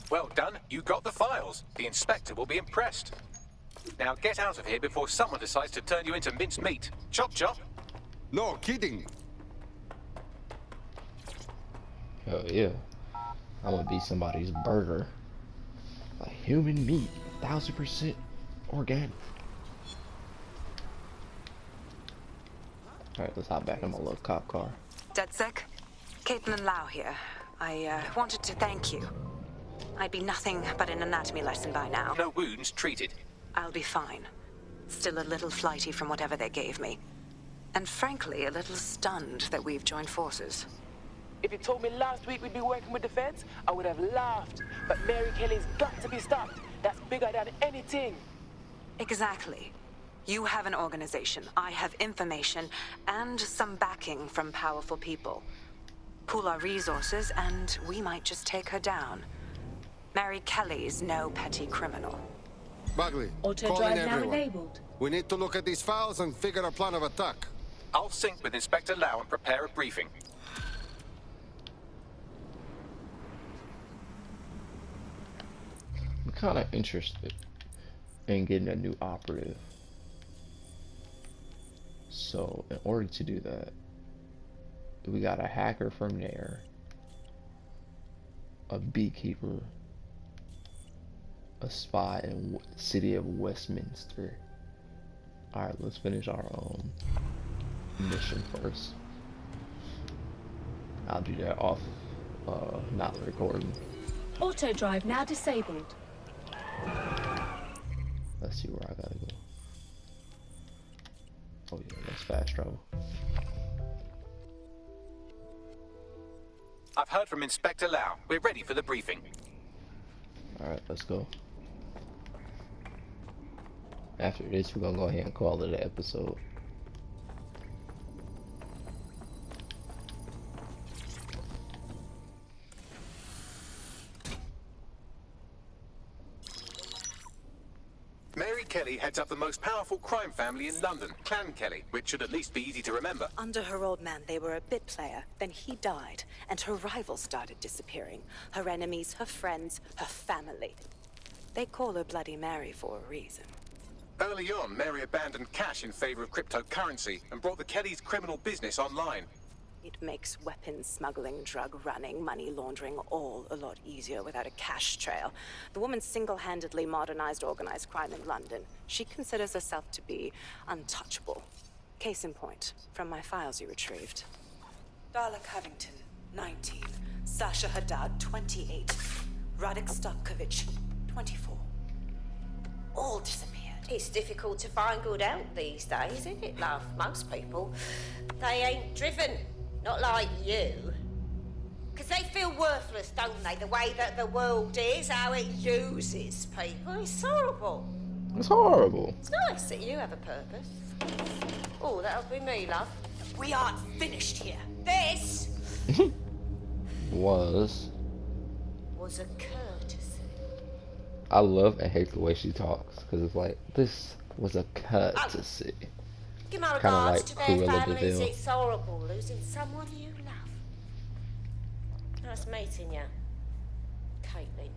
Well done, you got the files. The inspector will be impressed. Now get out of here before someone decides to turn you into minced meat. Chop chop. No kidding. Oh yeah. I'm gonna be somebody's burger. Like human meat, 1000% organic. Alright, let's hop back in my little cop car. DedSec, KAITLIN LAU here. I wanted to thank you. I'd be nothing but an anatomy lesson by now. No wounds treated. I'll be fine. Still a little flighty from whatever they gave me. And frankly, a little stunned that we've joined forces. If you told me last week we'd be working with the feds, I would have laughed. But Mary Kelly's got to be stopped. That's bigger than anything. Exactly. You have an organization, I have information, and some backing from powerful people. Pool our resources, and we might just take her down. Mary Kelly's no petty criminal. Bagley, call in everyone. We need to look at these files and figure a plan of attack. I'll sync with Inspector Lau and prepare a briefing. I'm kind of interested in getting a new operative. So, in order to do that, we got a hacker from there, a beekeeper, a spy in the city of Westminster. Alright, let's finish our mission first. I'll do that off, not recording. Auto drive now disabled. Let's see where I gotta go. Oh yeah, that's fast travel. I've heard from Inspector Lau. We're ready for the briefing. Alright, let's go. After this, we're gonna go ahead and call it an episode. Mary Kelly heads up the most powerful crime family in London, Clan Kelly, which should at least be easy to remember. Under her old man, they were a bit player. Then he died, and her rivals started disappearing. Her enemies, her friends, her family. They call her Bloody Mary for a reason. Early on, Mary abandoned cash in favor of cryptocurrency and brought the Kellys' criminal business online. It makes weapons smuggling, drug running, money laundering all a lot easier without a cash trail. The woman single-handedly modernized organized crime in London. She considers herself to be untouchable. Case in point, from my files you retrieved. Darla Covington, 19. Sasha Haddad, 28. Radek Stopkovich, 24. All disappeared. It's difficult to find good help these days, isn't it, love? Most people, they ain't driven. Not like you. Because they feel worthless, don't they? The way that the world is, how it uses people. It's horrible. It's horrible. It's nice that you have a purpose. Oh, that'll be me, love. We aren't finished here. This was a courtesy. I love and hate the way she talks, because it's like, this was a courtesy. Give my Kinda regards like to their Cruella de families. Vil. It's horrible losing someone you love. Nice meeting you, KAITLIN.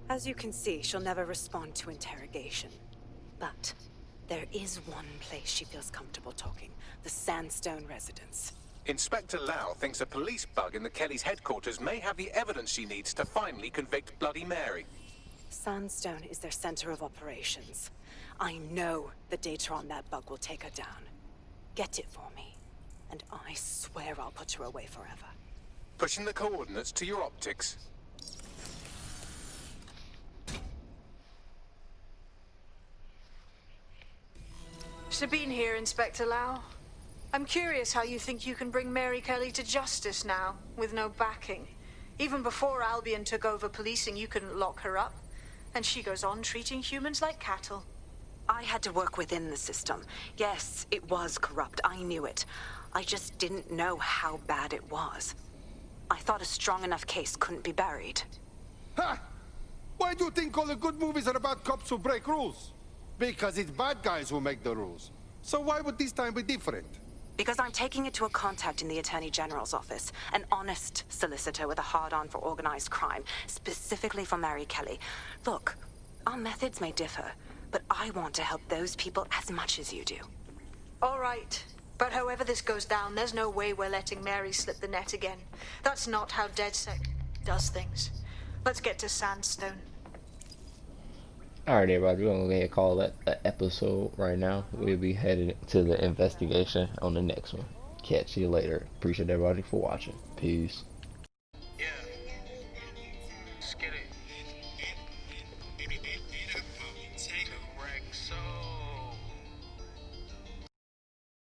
As you can see, she'll never respond to interrogation. But there is one place she feels comfortable talking. The Sandstone residence. Inspector Lau thinks a police bug in the Kelly's headquarters may have the evidence she needs to finally convict Bloody Mary. Sandstone is their center of operations. I know the data on that bug will take her down. Get it for me, and I swear I'll put her away forever. Pushing the coordinates to your optics. Sabine here, Inspector Lau. I'm curious how you think you can bring Mary Kelly to justice now, with no backing. Even before Albion took over policing, you couldn't lock her up. And she goes on treating humans like cattle. I had to work within the system. Yes, it was corrupt. I knew it. I just didn't know how bad it was. I thought a strong enough case couldn't be buried. Ha! Why do you think all the good movies are about cops who break rules? Because it's bad guys who make the rules. So why would this time be different? Because I'm taking it to a contact in the Attorney General's office. An honest solicitor with a hard-on for organized crime, specifically for Mary Kelly. Look, our methods may differ, but I want to help those people as much as you do. All right. But however this goes down, there's no way we're letting Mary slip the net again. That's not how DedSec does things. Let's get to Sandstone. Alright everybody, we're gonna go ahead and call that an episode right now. We'll be headed to the investigation on the next one. Catch you later. Appreciate everybody for watching. Peace.